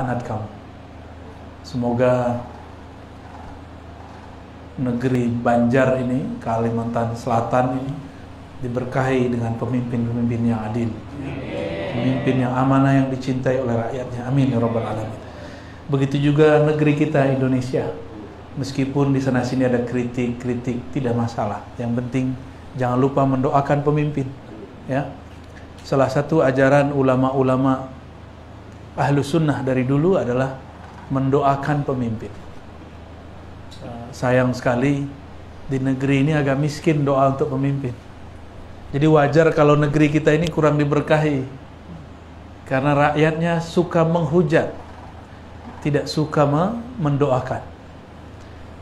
anak kamu. Semoga negeri Banjar ini, Kalimantan Selatan ini diberkahi dengan pemimpin-pemimpin yang adil, pemimpin yang amanah, yang dicintai oleh rakyatnya. Amin ya rabbal alamin. Begitu juga negeri kita Indonesia. Meskipun di sana sini ada kritik, tidak masalah. Yang penting jangan lupa mendoakan pemimpin. Ya, salah satu ajaran ulama-ulama Ahlus Sunnah dari dulu adalah mendoakan pemimpin. Sayang sekali di negeri ini agak miskin doa untuk pemimpin. Jadi wajar kalau negeri kita ini kurang diberkahi, karena rakyatnya suka menghujat, tidak suka mendoakan.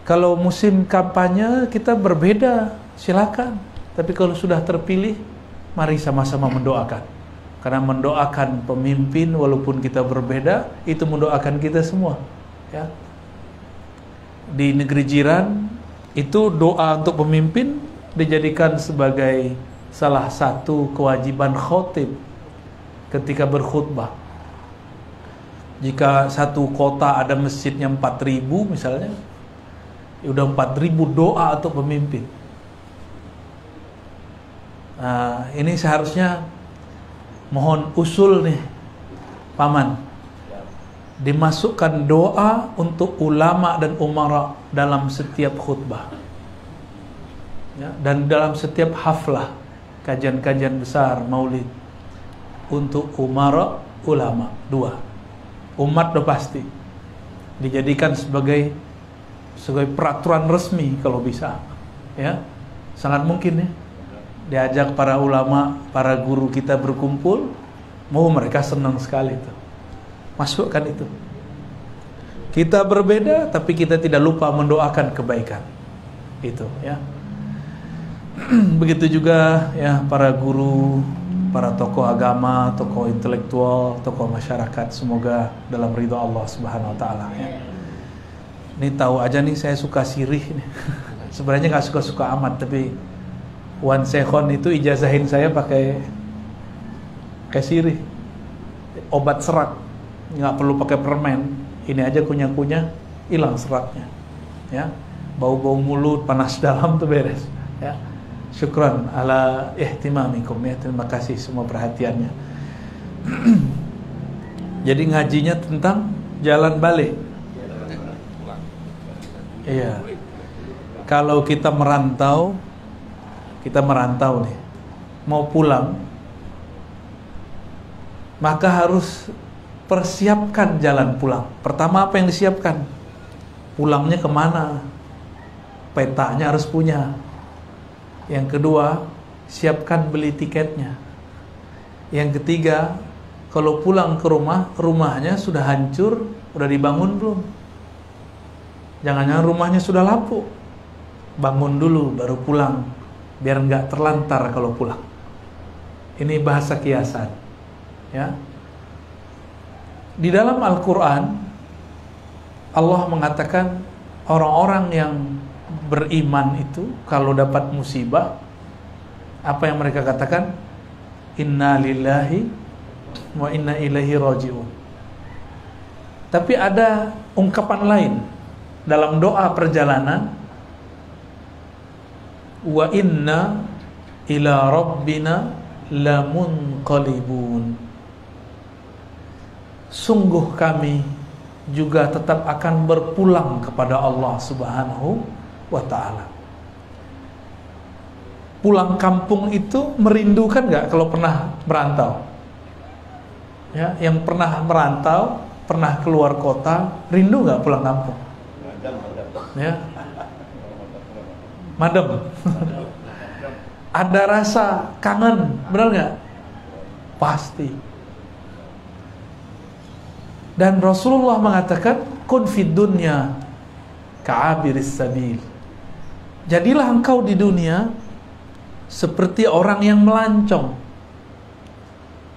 Kalau musim kampanye kita berbeda, silakan. Tapi kalau sudah terpilih, mari sama-sama mendoakan. Karena mendoakan pemimpin walaupun kita berbeda, itu mendoakan kita semua. Ya. Di negeri jiran, itu doa untuk pemimpin dijadikan sebagai salah satu kewajiban khotib ketika berkhutbah. Jika satu kota ada masjidnya 4.000 misalnya, udah 4.000 doa untuk pemimpin. Nah, ini seharusnya mohon usul nih, Paman, dimasukkan doa untuk ulama dan umara dalam setiap khutbah, ya, dan dalam setiap haflah, kajian-kajian besar maulid, untuk umara, ulama, dua. Umat udah pasti dijadikan sebagai peraturan resmi kalau bisa, ya, sangat mungkin ya. Diajak para ulama, para guru kita berkumpul, mau mereka senang sekali itu. Masukkan itu. Kita berbeda, tapi kita tidak lupa mendoakan kebaikan. Itu, ya. Begitu juga ya para guru, para tokoh agama, tokoh intelektual, tokoh masyarakat, semoga dalam ridha Allah Subhanahu wa taala, ya. Ini tahu aja nih, saya suka sirih nih. Sebenarnya nggak suka-suka amat, tapi Wan Sekhon itu ijazahin saya pakai sirih, obat serat, nggak perlu pakai permen. Ini aja kunyah-kunyah, hilang seratnya, ya. Bau-bau mulut, panas dalam tuh beres, ya. Syukran ala ihtimamikum, ya. Terima kasih semua perhatiannya. Jadi ngajinya tentang jalan balik. Iya. Kalau kita merantau nih, mau pulang, maka harus persiapkan jalan pulang. Pertama apa yang disiapkan? Pulangnya kemana? Petanya harus punya. Yang kedua, siapkan beli tiketnya. Yang ketiga, kalau pulang ke rumah, rumahnya sudah hancur, udah dibangun belum? Jangan-jangan rumahnya sudah lapuk. Bangun dulu baru pulang, biar nggak terlantar kalau pulang. Ini bahasa kiasan, ya. Di dalam Al-Quran, Allah mengatakan orang-orang yang beriman itu kalau dapat musibah, apa yang mereka katakan? Inna lillahi wa inna ilaihi raji'un. Tapi ada ungkapan lain dalam doa perjalanan, wa inna ila rabbina lamunqalibun. Sungguh kami juga tetap akan berpulang kepada Allah Subhanahu wa ta'ala. Pulang kampung itu merindukan gak kalau pernah merantau? Ya, yang pernah merantau, pernah keluar kota, rindu gak pulang kampung? Ya, madem. Ada rasa kangen, benar gak? Pasti. Dan Rasulullah mengatakan, kun fid dunya ka'abiris sabil. Jadilah engkau di dunia seperti orang yang melancong.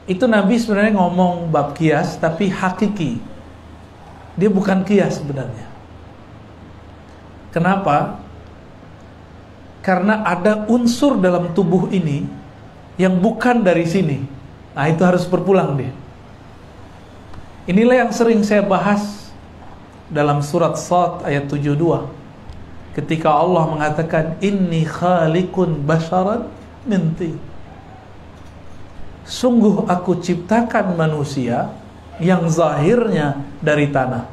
Itu Nabi sebenarnya ngomong bab kias, tapi hakiki. Dia bukan kias sebenarnya. Kenapa? Karena ada unsur dalam tubuh ini yang bukan dari sini. Nah, itu harus berpulang dia. Inilah yang sering saya bahas dalam surat Shad ayat 72. Ketika Allah mengatakan inni khaliqun basharan min tin. Sungguh aku ciptakan manusia yang zahirnya dari tanah.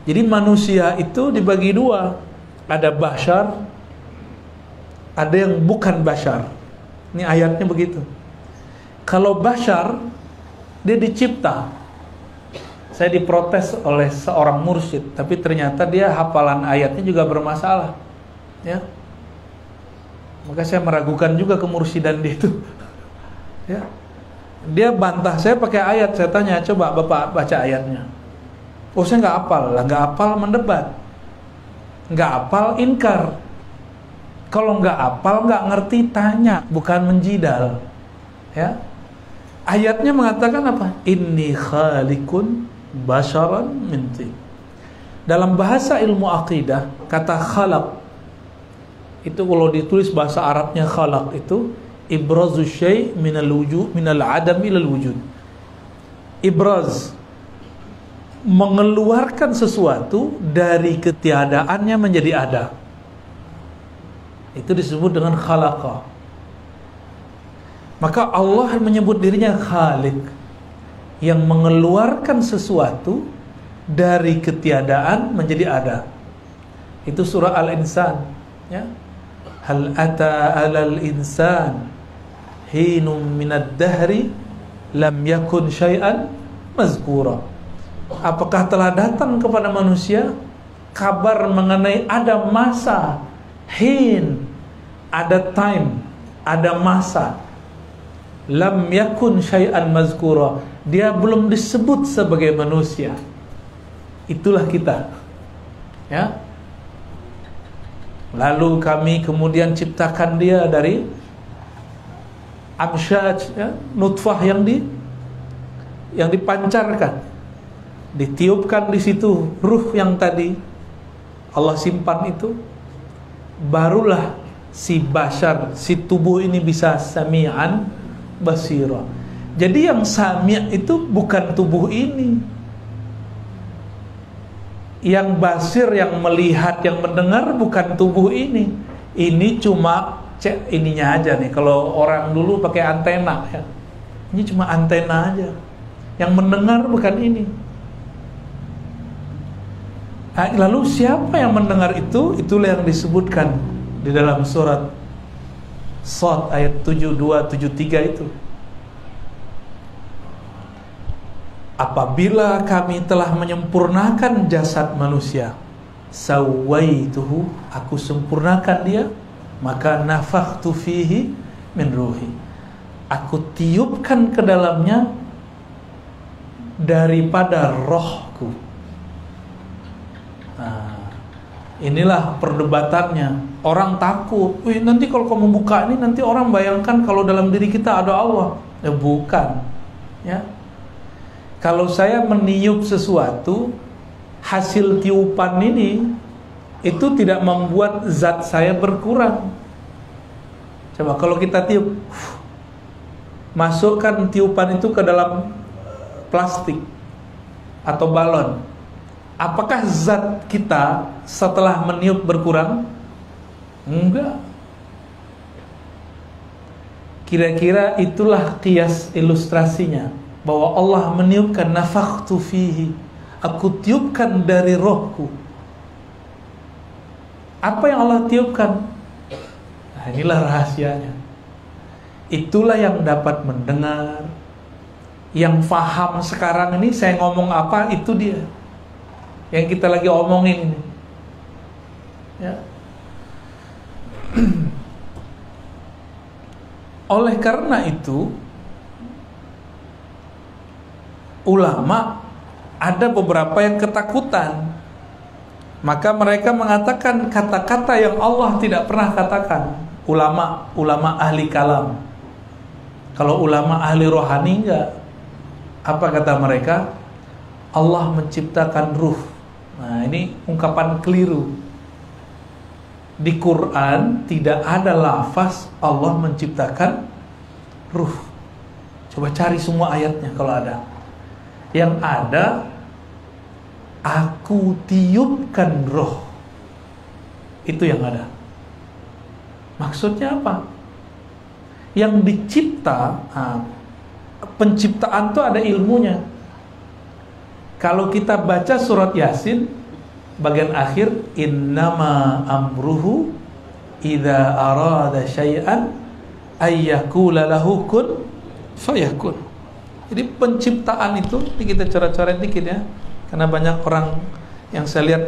Jadi manusia itu dibagi dua. Ada bashar, ada yang bukan bashar. Ini ayatnya begitu. Kalau bashar, dia dicipta. Saya diprotes oleh seorang mursyid, tapi ternyata dia hafalan ayatnya juga bermasalah, ya. Maka saya meragukan juga kemursidan dia itu, ya. Dia bantah saya pakai ayat. Saya tanya, coba Bapak baca ayatnya. Oh, saya nggak hafal. Lah, nggak hafal mendebat, nggak hafal inkar. Kalau nggak hafal, nggak ngerti, tanya, bukan menjidal, ya. Ayatnya mengatakan apa? Inni khaliqun basharan min tin. Dalam bahasa ilmu aqidah, kata khalaq itu kalau ditulis bahasa Arabnya khalaq itu ibrazu syai' minal wujud, minal adam ilal wujud. Ibraz, mengeluarkan sesuatu dari ketiadaannya menjadi ada. Itu disebut dengan khalaqa. Maka Allah menyebut dirinya Khaliq, yang mengeluarkan sesuatu dari ketiadaan menjadi ada. Itu surah Al-Insan, ya. Hal ata 'alal insan hinum minad dahri lam yakun syai'an mazkura. Apakah telah datang kepada manusia kabar mengenai ada masa, hin, ada time, ada masa, lam yakun syai'an mazkura, dia belum disebut sebagai manusia. Itulah kita, ya. Lalu kami kemudian ciptakan dia dari amsyaj, ya, nutfah yang dipancarkan, ditiupkan di situ ruh yang tadi Allah simpan itu, barulah si bashar, si tubuh ini bisa sami'an basira. Jadi yang sami' itu bukan tubuh ini. Yang basir, yang melihat, yang mendengar bukan tubuh ini. Ini cuma ininya aja nih. Kalau orang dulu pakai antena, ya. Ini cuma antena aja. Yang mendengar bukan ini. Lalu siapa yang mendengar itu? Itulah yang disebutkan di dalam surat Shad ayat 72, 73 itu. Apabila kami telah menyempurnakan jasad manusia, sawaituhu, aku sempurnakan dia, maka nafakhtu fihi min ruhi, aku tiupkan ke dalamnya daripada rohku. Nah, inilah perdebatannya. Orang takut, wih, nanti kalau kamu buka ini, nanti orang bayangkan kalau dalam diri kita ada Allah. Ya bukan, ya. Kalau saya meniup sesuatu, hasil tiupan ini itu tidak membuat zat saya berkurang. Coba kalau kita tiup, masukkan tiupan itu ke dalam plastik atau balon, apakah zat kita setelah meniup berkurang? Enggak. Kira-kira itulah qiyas ilustrasinya, bahwa Allah meniupkan, nafakhtu fihi, aku tiupkan dari rohku. Apa yang Allah tiupkan? Nah, inilah rahasianya. Itulah yang dapat mendengar, yang faham sekarang ini saya ngomong apa, itu dia yang kita lagi omongin ini, ya. Oleh karena itu, ulama ada beberapa yang ketakutan, maka mereka mengatakan kata-kata yang Allah tidak pernah katakan. Ulama ahli kalam. Kalau ulama ahli rohani enggak. Apa kata mereka? Allah menciptakan ruh. Nah, ini ungkapan keliru. Di Quran tidak ada lafaz Allah menciptakan ruh. Coba cari semua ayatnya kalau ada. Yang ada, aku tiupkan roh. Itu yang ada. Maksudnya apa? Yang dicipta, penciptaan itu ada ilmunya. Kalau kita baca surat Yasin bagian akhir, innama amruhu idza arada syai'an ayyakula lahu kun fayakun. Jadi penciptaan itu, ini kita coret-coret dikit ya, karena banyak orang yang saya lihat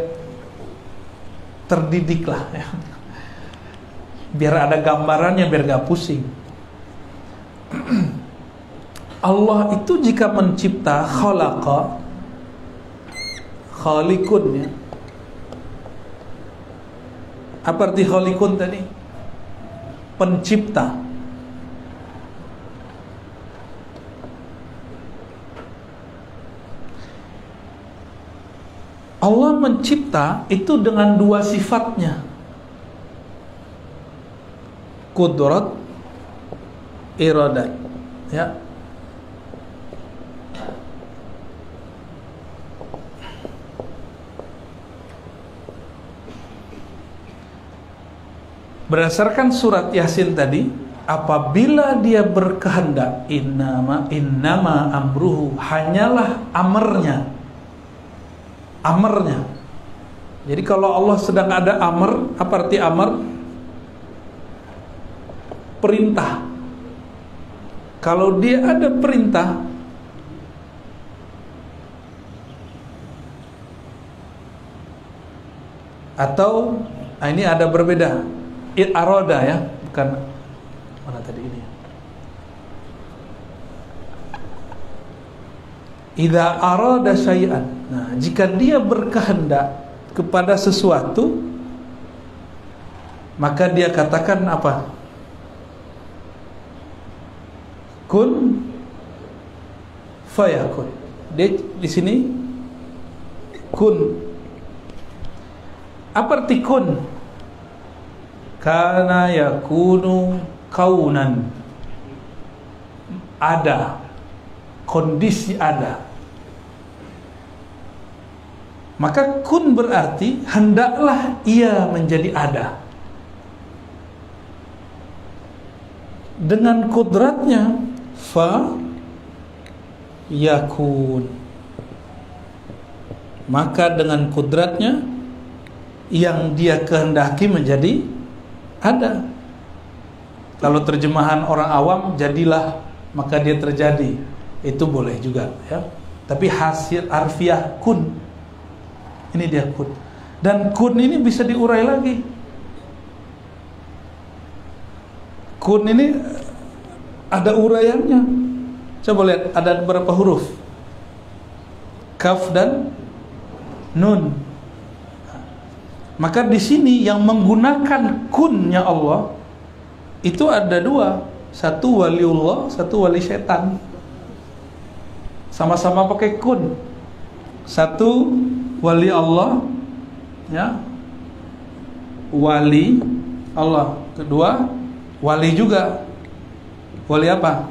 terdidik lah ya. Biar ada gambarannya, biar gak pusing. Allah itu jika mencipta, khalaqa, khalikun ya. Apa arti khalikun tadi? Pencipta. Allah mencipta itu dengan dua sifatnya, kudrat, iradat ya. Berdasarkan surat Yasin tadi, apabila dia berkehendak, innama amruhu, hanyalah amarnya. Amarnya. Jadi kalau Allah sedang ada amar, apa arti amar? Perintah. Kalau dia ada perintah, atau ini ada berbeda. Aroda ya, bukan mana tadi ini. Idza arada syai'an. Nah, jika dia berkehendak kepada sesuatu, maka dia katakan apa? Kun fayakun. Dia di sini kun. Apa arti kun? Kana yakunu kaunan. Ada. Kondisi ada. Maka kun berarti hendaklah ia menjadi ada. Dengan kudratnya fa yakun. Maka dengan kudratnya yang dia kehendaki menjadi ada. Kalau terjemahan orang awam, jadilah maka dia terjadi, itu boleh juga ya. Tapi hasil harfiah kun, ini dia kun. Dan kun ini bisa diurai lagi. Kun ini ada uraiannya. Coba lihat, ada berapa huruf? Kaf dan nun. Maka di sini yang menggunakan kunnya Allah itu ada dua, satu waliullah, satu wali setan. Sama-sama pakai kun. Satu wali Allah, ya, wali Allah. Kedua wali juga. Wali apa?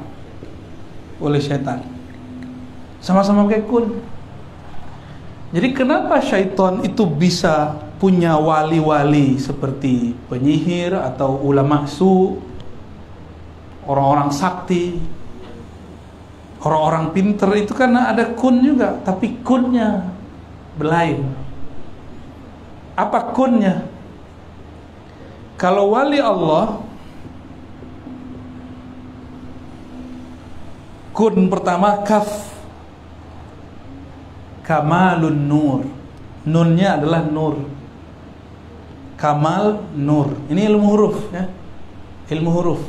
Wali setan. Sama-sama pakai kun. Jadi kenapa syaitan itu bisa punya wali-wali seperti penyihir atau ulama su, orang-orang sakti, orang-orang pinter, itu karena ada kun juga, tapi kunnya belain. Apa kunnya? Kalau wali Allah, kun pertama kaf, kamalun nur, nunnya adalah nur. Kamal nur. Ini ilmu huruf ya. Ilmu huruf.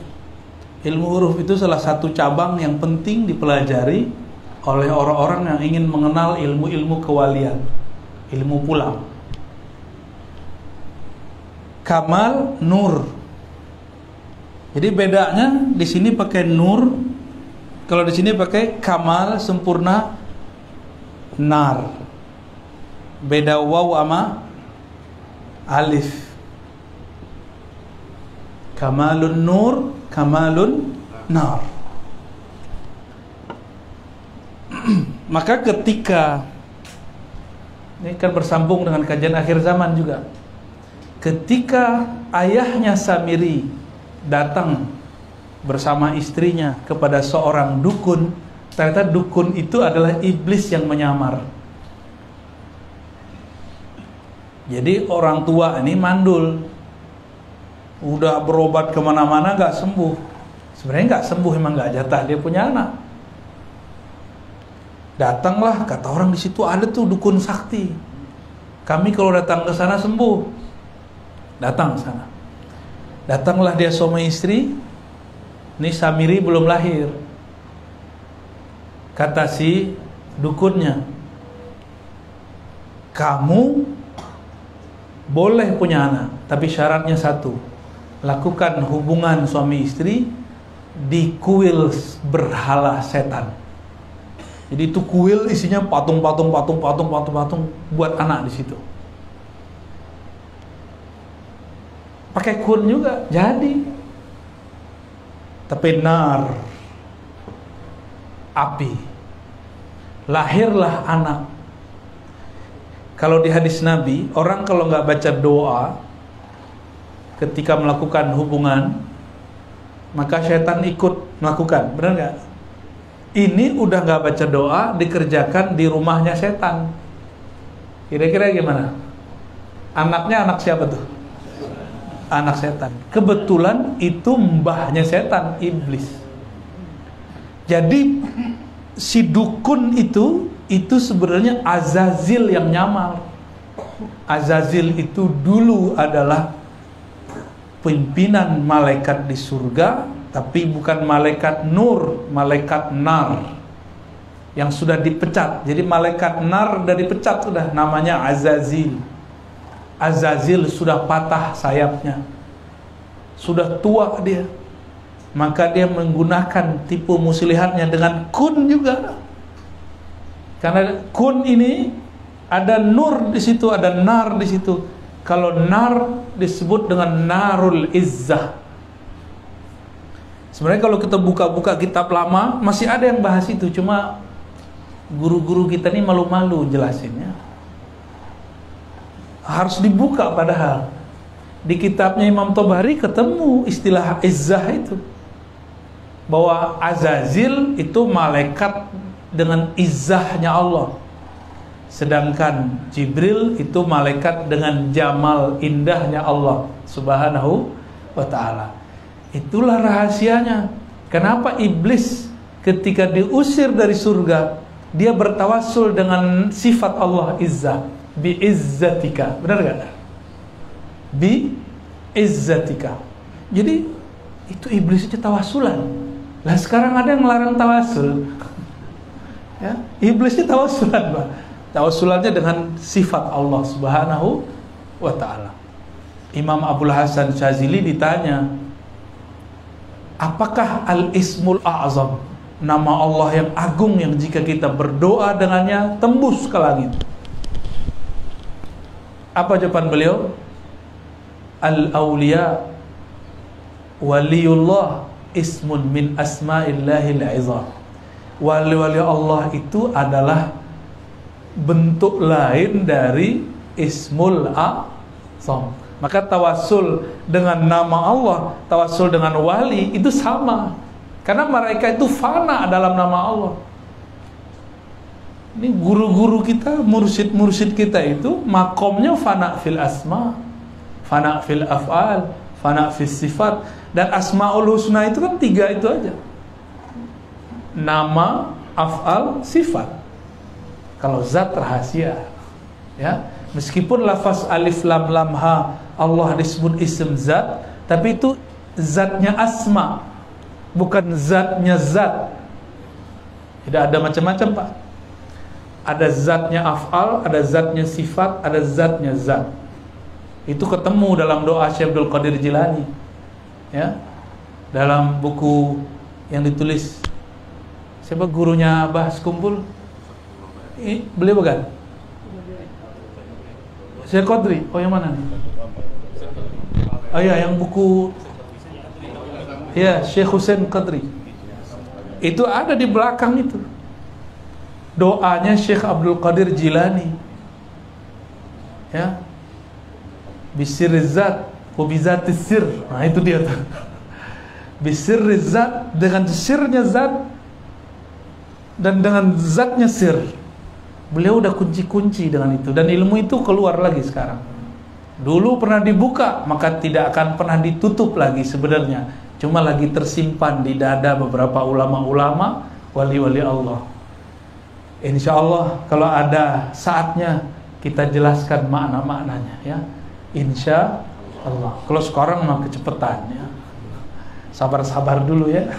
Ilmu huruf itu salah satu cabang yang penting dipelajari oleh orang-orang yang ingin mengenal ilmu-ilmu kewalian, ilmu pulang. Kamal nur. Jadi bedanya di sini pakai nur, kalau di sini pakai kamal sempurna nar. Beda waw sama alif. Kamalun nur, kamalun nar. Maka ketika ini kan bersambung dengan kajian akhir zaman juga. Ketika ayahnya Samiri datang bersama istrinya kepada seorang dukun, ternyata dukun itu adalah iblis yang menyamar. Jadi orang tua ini mandul, udah berobat kemana-mana gak sembuh. Sebenarnya gak sembuh, emang gak jatah dia punya anak. Datanglah, kata orang di situ ada tuh dukun sakti. Kami kalau datang ke sana sembuh. Datang sana. Datanglah dia suami istri. Ini Samiri belum lahir. Kata si dukunnya, kamu boleh punya anak, tapi syaratnya satu, lakukan hubungan suami istri di kuil berhala setan. Jadi itu kuil isinya patung buat anak di situ. Pakai kun juga jadi. Tapi nar, api. Lahirlah anak. Kalau di hadis Nabi, orang kalau nggak baca doa ketika melakukan hubungan, maka syaitan ikut melakukan. Benar nggak? Ini udah nggak baca doa, dikerjakan di rumahnya setan. Kira-kira gimana? Anaknya anak siapa tuh? Anak setan. Kebetulan itu mbahnya setan, iblis. Jadi si dukun itu sebenarnya Azazil yang nyamar. Azazil itu dulu adalah pimpinan malaikat di surga, tapi bukan malaikat nur, malaikat nar yang sudah dipecat. Jadi malaikat nar sudah dipecat, sudah namanya Azazil. Azazil sudah patah sayapnya, sudah tua dia. Maka dia menggunakan tipu muslihatnya dengan kun juga. Karena kun ini ada nur di situ, ada nar di situ. Kalau nar disebut dengan narul izzah. Sebenarnya kalau kita buka-buka kitab lama masih ada yang bahas itu, cuma guru-guru kita ini malu-malu jelasinnya. Harus dibuka, padahal di kitabnya Imam Tabari ketemu istilah izzah itu, bahwa Azazil itu malaikat dengan izzahnya Allah, sedangkan Jibril itu malaikat dengan jamal indahnya Allah Subhanahu wa ta'ala. Itulah rahasianya kenapa iblis ketika diusir dari surga dia bertawassul dengan sifat Allah izzah, bi izzatika. Benar gak? Bi izzatika. Jadi itu iblis itu tawasulan. Lah sekarang ada yang melarang tawasul. Ya, iblisnya tawasulan, Pak. Tawasulannya dengan sifat Allah Subhanahu wa ta'ala. Imam Abul Hasan Syazili ditanya, apakah al-ismul a'zam, nama Allah yang agung yang jika kita berdoa dengannya tembus ke langit? Apa jawaban beliau? Al-awliya waliyullah ismun min asma'illahil izam. Wali-wali Allah itu adalah bentuk lain dari ismul a'zam. Maka tawasul dengan nama Allah, tawasul dengan wali itu sama. Karena mereka itu fana dalam nama Allah. Ini guru-guru kita, mursyid-mursyid kita itu makomnya fana fil asma, fana fil af'al, fana fil sifat. Dan asmaul husna itu kan 3 itu aja. Nama, af'al, sifat. Kalau zat rahasia, ya. Meskipun lafaz alif lam lam ha Allah disebut isim zat, tapi itu zatnya asma, bukan zatnya zat. Tidak ada macam-macam, Pak. Ada zatnya af'al, ada zatnya sifat, ada zatnya zat. Itu ketemu dalam doa Syekh Abdul Qadir Jilani, ya, dalam buku yang ditulis siapa gurunya Bahas Kumpul? Beliau bukan? Syekh Qadri. Oh, yang mana nih? Oh ya, yang buku ya Syekh Husain Qadri. Itu ada di belakang itu. doanya Syekh Abdul Qadir Jilani, ya, bisirrizat wa bizatis sir. Nah itu dia tuh. Bisirrizat, dengan sirnya zat dan dengan zatnya sir. Beliau udah kunci-kunci dengan itu, dan ilmu itu keluar lagi sekarang. Dulu pernah dibuka, maka tidak akan pernah ditutup lagi sebenarnya. Cuma lagi tersimpan di dada beberapa ulama-ulama, wali-wali Allah. Insya Allah kalau ada saatnya kita jelaskan makna-maknanya, ya. Insya Allah. Kalau sekarang mah kecepatan, ya. Sabar-sabar dulu, ya.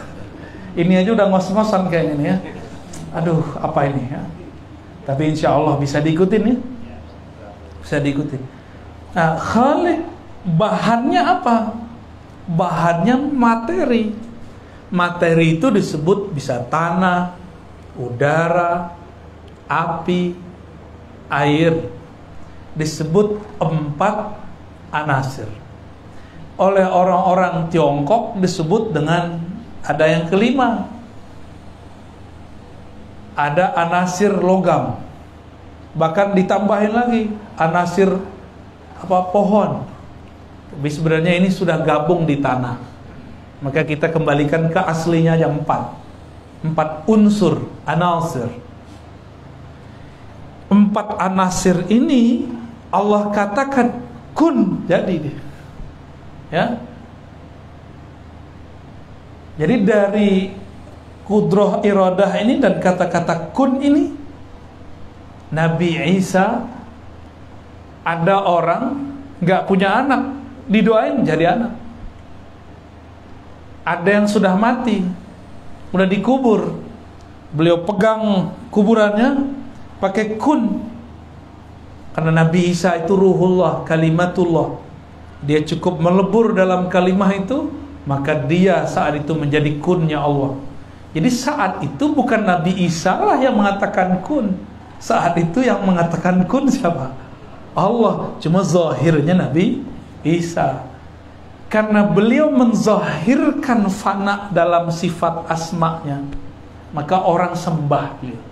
Ini aja udah ngos-ngosan kayak ini, ya. Aduh, apa ini, ya. Tapi insya Allah bisa diikutin, ya. Bisa diikutin. Nah, khaliq bahannya apa? Bahannya materi. Materi itu disebut bisa tanah, udara, api, air. Disebut 4 anasir. Oleh orang-orang Tiongkok disebut dengan ada yang kelima. Ada anasir logam. Bahkan ditambahin lagi anasir pohon. Tapi sebenarnya ini sudah gabung di tanah. Maka kita kembalikan ke aslinya yang 4 unsur, anasir. 4 anasir ini Allah katakan kun, jadi dia. Ya. Jadi dari kudrah iradah ini dan kata-kata kun ini, Nabi Isa, ada orang nggak punya anak, didoain jadi anak. Ada yang sudah mati, udah dikubur, beliau pegang kuburannya pakai kun, karena Nabi Isa itu ruhullah, kalimatullah. Dia cukup melebur dalam kalimah itu, maka dia saat itu menjadi kunnya Allah. Jadi saat itu bukan Nabi Isa lah yang mengatakan kun. Saat itu yang mengatakan kun siapa? Allah. Cuma zahirnya Nabi Isa. Karena beliau menzahirkan fana dalam sifat asma'nya, maka orang sembah beliau.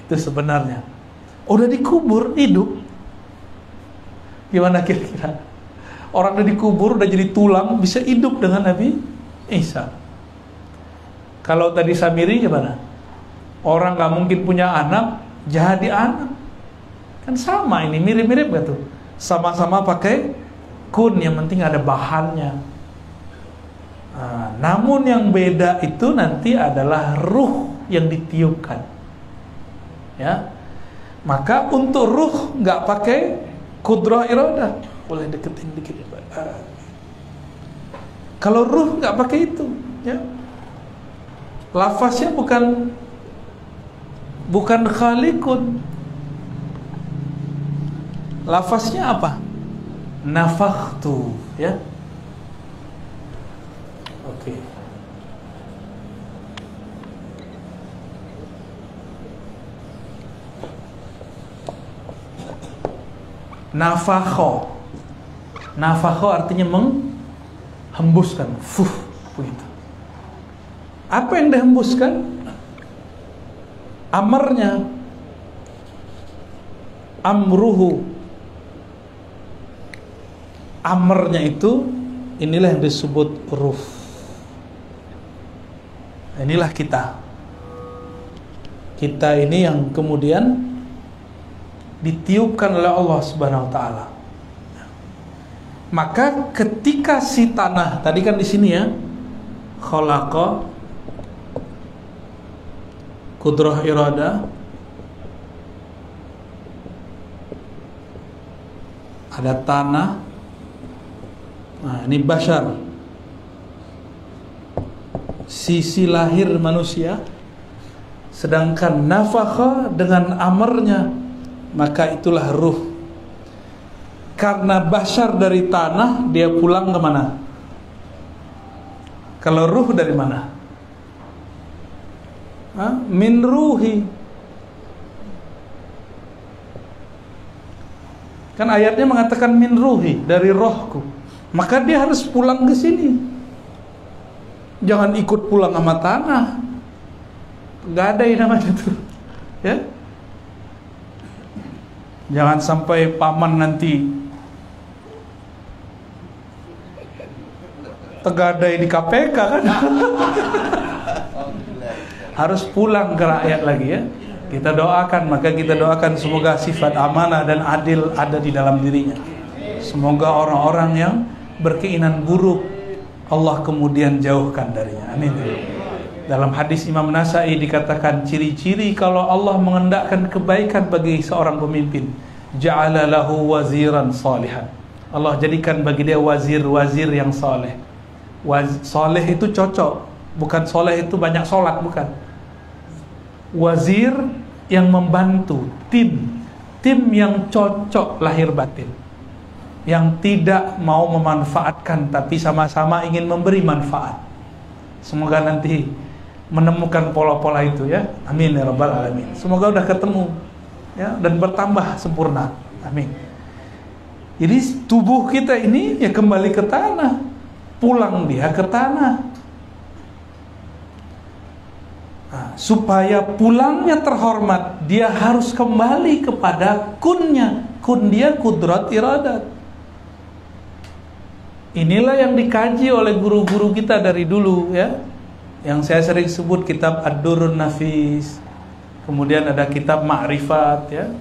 Itu sebenarnya. Udah dikubur, hidup. Gimana kira-kira? Orang udah dikubur, udah jadi tulang, bisa hidup dengan Nabi Isa. Kalau tadi Samiri gimana? Orang gak mungkin punya anak, jadi anak. Kan sama ini, mirip-mirip gak tuh? Sama-sama pakai kun, yang penting ada bahannya. Nah, namun yang beda itu nanti adalah ruh yang ditiupkan. Ya, maka untuk ruh nggak pakai kudrah iradah, boleh deketin dikit. Kalau ruh nggak pakai itu, ya. Lafaznya bukan khaliqun. Lafaznya apa? Nafakhtu, ya. Oke. Nafakho. Nafakho artinya menghembuskan. Begitu. Apa yang dihembuskan? Amarnya. Amruhu. Amarnya itu, inilah yang disebut ruh. Inilah kita. Kita ini yang kemudian ditiupkan oleh Allah Subhanahu wa taala. Maka ketika si tanah, tadi kan di sini ya, khalaqa, kudrah irada, ada tanah. Nah, ini bashar, sisi lahir manusia. Sedangkan nafakha dengan amarnya, maka itulah ruh. Karena bashar dari tanah, dia pulang ke mana? Kalau ruh dari mana? Min ruhi. Kan ayatnya mengatakan min ruhi, dari rohku. Maka dia harus pulang ke sini. Jangan ikut pulang sama tanah. nggak ada yang namanya tuh, ya. Jangan sampai paman nanti tegadai di KPK kan. Harus pulang ke rakyat lagi ya. Kita doakan, maka kita doakan semoga sifat amanah dan adil ada di dalam dirinya. Semoga orang-orang yang berkeinginan buruk Allah kemudian jauhkan darinya. Amin. Dalam hadis Imam Nasai dikatakan ciri-ciri kalau Allah mengendakkan kebaikan bagi seorang pemimpin, ja'ala lahu waziran salihan. Allah jadikan bagi dia wazir-wazir yang saleh. Saleh itu cocok, bukan soleh itu banyak sholat, bukan. Wazir yang membantu, tim yang cocok lahir batin, yang tidak mau memanfaatkan tapi sama-sama ingin memberi manfaat. Semoga nanti menemukan pola-pola itu ya. Amin ya rabbal alamin. Semoga udah ketemu ya dan bertambah sempurna. Amin. Jadi tubuh kita ini ya kembali ke tanah, pulang dia ke tanah. Supaya pulangnya terhormat, dia harus kembali kepada kunnya. Kun dia kudrat iradat. Inilah yang dikaji oleh guru-guru kita dari dulu ya. Yang saya sering sebut kitab Ad-Durrun Nafis. Kemudian ada kitab Ma'rifat ya,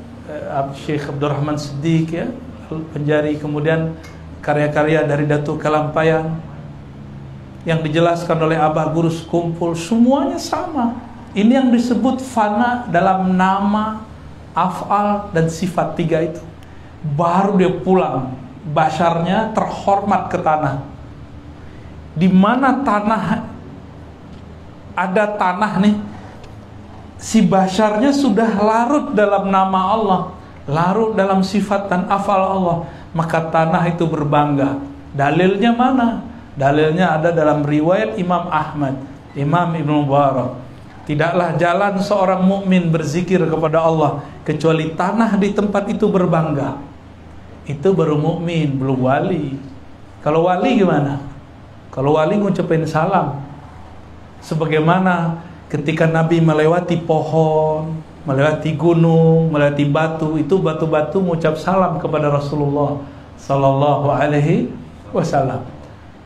Syekh Abdurrahman Siddiq ya, Penjari. Kemudian karya-karya dari Datuk Kalampayan yang dijelaskan oleh Abah Gurus Kumpul, semuanya sama. Ini yang disebut fana dalam nama, af'al dan sifat tiga itu. Baru dia pulang, basyarnya terhormat ke tanah. Di mana tanah, ada tanah nih, si basyarnya sudah larut dalam nama Allah, larut dalam sifat dan af'al Allah, maka tanah itu berbangga. Dalilnya mana? Dalilnya ada dalam riwayat Imam Ahmad, Imam Ibnu Mubarak. Tidaklah jalan seorang mukmin berzikir kepada Allah kecuali tanah di tempat itu berbangga. Itu baru mukmin, belum wali. Kalau wali gimana? Kalau wali ngucapin salam. Sebagaimana ketika Nabi melewati pohon, melewati gunung, melewati batu, itu batu-batu mengucap salam kepada Rasulullah sallallahu alaihi wasallam.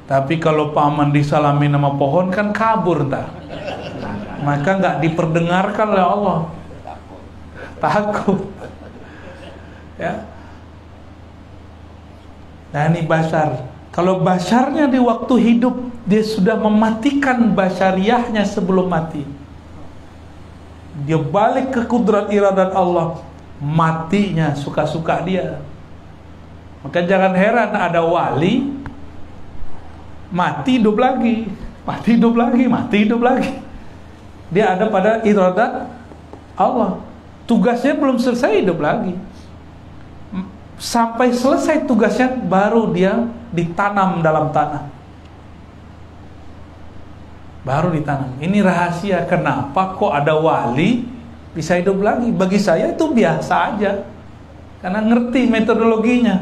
Tapi kalau paman disalami nama pohon kan kabur tak? Maka nggak diperdengarkan oleh Allah. Takut. Ya. Nah ini basyar. Kalau basyarnya di waktu hidup dia sudah mematikan basyariahnya sebelum mati. Dia balik ke kudrat iradat Allah, matinya suka-suka dia. Maka jangan heran ada wali mati hidup lagi, mati hidup lagi, mati hidup lagi. Dia ada pada iradat Allah. Tugasnya belum selesai, hidup lagi. Sampai selesai tugasnya baru dia ditanam dalam tanah. Baru ditanam. Ini rahasia kenapa kok ada wali bisa hidup lagi. Bagi saya itu biasa aja, karena ngerti metodologinya.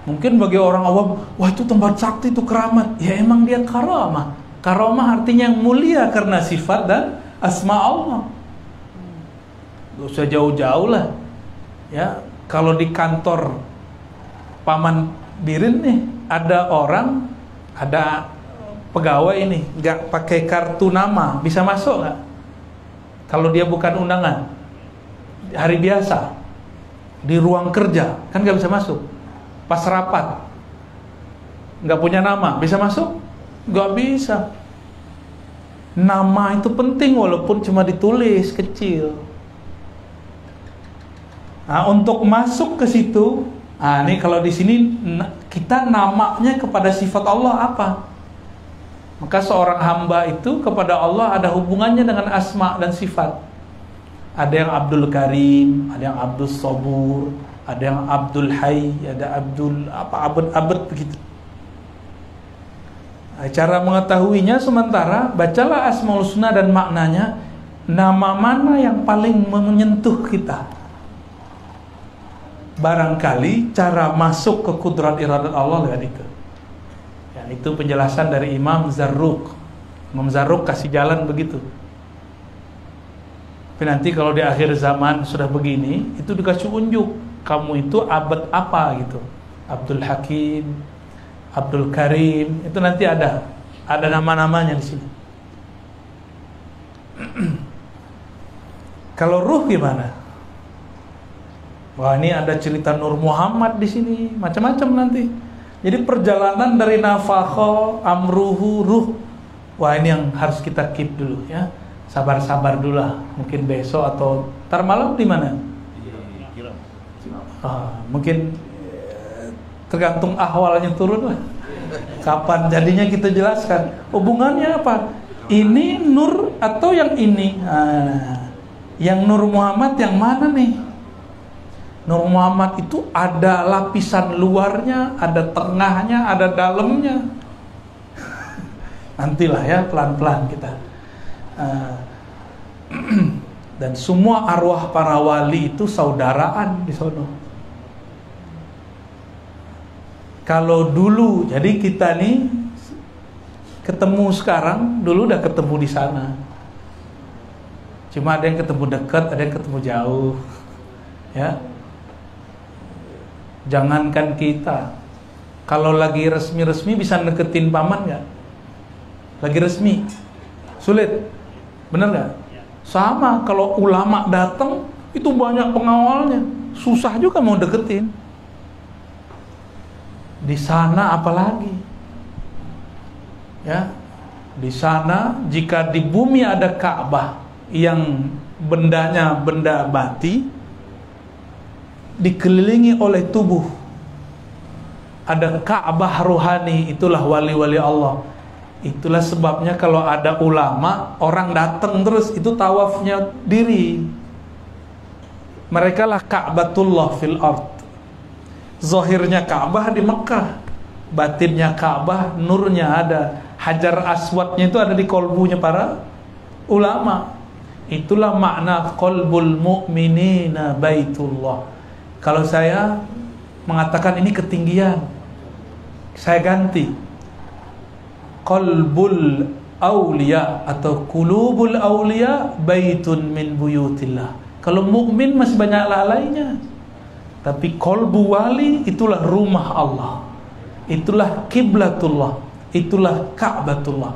Mungkin bagi orang awam, wah itu tempat sakti, itu keramat. Ya emang dia karamah. Karamah artinya yang mulia karena sifat dan asma Allah. Gak usah jauh-jauh lah. Ya, kalau di kantor Paman Birin nih ada orang, ada pegawai ini nggak pakai kartu nama, bisa masuk nggak? Kalau dia bukan undangan, hari biasa di ruang kerja kan nggak bisa masuk. Pas rapat nggak punya nama, bisa masuk? Nggak bisa. Nama itu penting walaupun cuma ditulis kecil. Nah, untuk masuk ke situ, nah ini kalau di sini kita namanya kepada sifat Allah apa? Maka seorang hamba itu kepada Allah ada hubungannya dengan asma dan sifat. Ada yang Abdul Karim, ada yang Abdul Sabur, ada yang Abdul Hayy, ada Abdul apa abad begitu. Cara mengetahuinya sementara bacalah Asmaul Husna dan maknanya, nama mana yang paling menyentuh kita. Barangkali cara masuk ke kudrat iradat Allah lewat itu. Dan itu penjelasan dari Imam Zarruq. Imam Zarruq kasih jalan begitu. Tapi nanti kalau di akhir zaman sudah begini, itu dikasih unjuk, kamu itu abad apa gitu. Abdul Hakim, Abdul Karim, itu nanti ada nama-namanya di sini. Kalau ruh gimana? Wah, ini ada cerita Nur Muhammad di sini, macam-macam nanti. Jadi perjalanan dari nafakho, amruhu, ruh. Wah, ini yang harus kita keep dulu ya. Sabar-sabar dulu lah. Mungkin besok atau ntar malam di mana? Mungkin tergantung ahwalnya turun lah. Kapan jadinya kita jelaskan. Hubungannya apa? Ini nur atau yang ini? Yang Nur Muhammad yang mana nih? Nur Muhammad itu ada lapisan luarnya, ada tengahnya, ada dalamnya. Nantilah ya, pelan-pelan kita. Dan semua arwah para wali itu saudaraan di sono. Kalau dulu, jadi kita nih ketemu sekarang, dulu udah ketemu di sana. Cuma ada yang ketemu dekat, ada yang ketemu jauh. Ya. Jangankan kita, kalau lagi resmi-resmi bisa deketin paman nggak? Lagi resmi, sulit, bener nggak? Sama kalau ulama datang itu banyak pengawalnya, susah juga mau deketin. Di sana apalagi, ya, di sana jika di bumi ada Ka'bah yang bendanya benda bati, dikelilingi oleh tubuh, ada Ka'bah rohani, itulah wali-wali Allah. Itulah sebabnya kalau ada ulama, orang datang terus, itu tawafnya diri. Mereka lah Ka'batullah fil ard. Zahirnya Ka'bah di Mekah, batinnya Ka'bah, nurnya ada. Hajar aswadnya itu ada di kolbunya para ulama. Itulah makna qalbul mu'minina baitullah. Kalau saya mengatakan ini ketinggian, saya ganti qalbul awliya atau qulubul awliya baitun min buyutillah. Kalau mukmin masih banyak lalainya, tapi qalbu wali itulah rumah Allah, itulah kiblatullah, itulah Ka'batullah.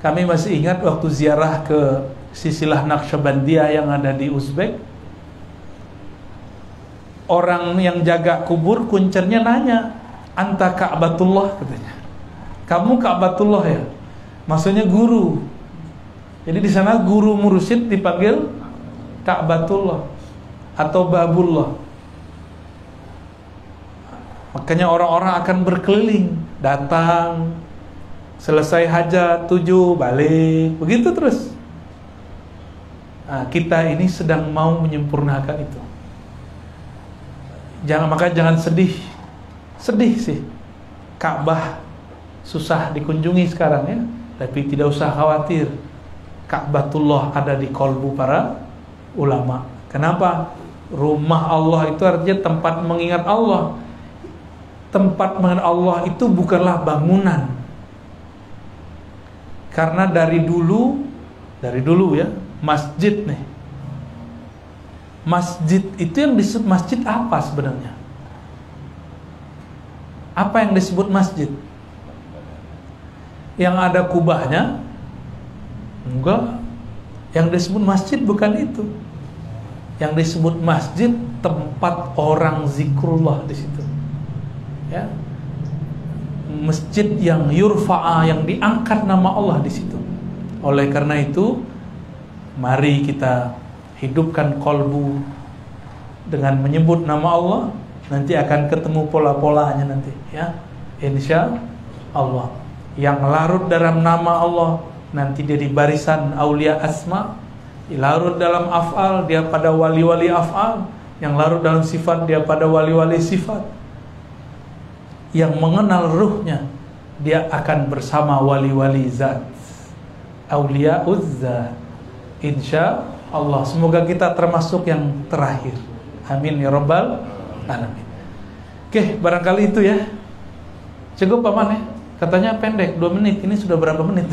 Kami masih ingat waktu ziarah ke Silsilah Naqsyabandiyah yang ada di Uzbek. Orang yang jaga kubur kuncernya nanya, "Anta Ka'batullah?" katanya. "Kamu Ka'batullah ya?" Maksudnya guru. Jadi di sana guru mursyid dipanggil Ka'batullah atau Babullah. Makanya orang-orang akan berkeliling, datang, selesai hajat 7 balik, begitu terus. Nah, kita ini sedang mau menyempurnakan itu. Jangan sedih sih. Ka'bah susah dikunjungi sekarang ya, tapi tidak usah khawatir. Ka'batullah ada di kolbu para ulama. Kenapa? Rumah Allah itu artinya tempat mengingat Allah. Tempat mengingat Allah itu bukanlah bangunan. Karena dari dulu ya, masjid nih. Masjid itu yang disebut masjid apa sebenarnya? Apa yang disebut masjid? Yang ada kubahnya? Enggak. Yang disebut masjid bukan itu. Yang disebut masjid tempat orang zikrullah di situ. Ya. Masjid yang yurfa'a, yang diangkat nama Allah di situ. Oleh karena itu, mari kita hidupkan kolbu dengan menyebut nama Allah. Nanti akan ketemu pola-polanya nanti ya, insya Allah. Yang larut dalam nama Allah nanti dia di barisan aulia asma. Larut dalam af'al dia pada wali-wali af'al. Yang larut dalam sifat dia pada wali-wali sifat. Yang mengenal ruhnya dia akan bersama wali-wali zat, aulia uzzat, insya Allah. Semoga kita termasuk yang terakhir. Amin ya rabbal alamin. Oke, barangkali itu ya. Cukup paman ya. Katanya pendek 2 menit. Ini sudah berapa menit?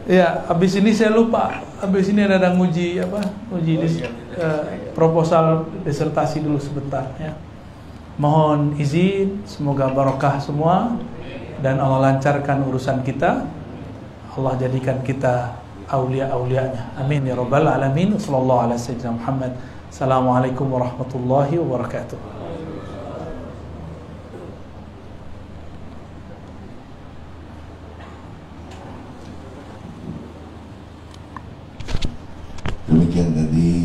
Ya, habis ini saya lupa. Habis ini ada nguji apa? Proposal disertasi dulu sebentar ya. Mohon izin, semoga barokah semua dan Allah lancarkan urusan kita. Allah jadikan kita aulia-aulianya. Amin ya rabbal alamin. Sallallahu alaihi wasallam Muhammad. Assalamualaikum warahmatullahi wabarakatuh. Demikian tadi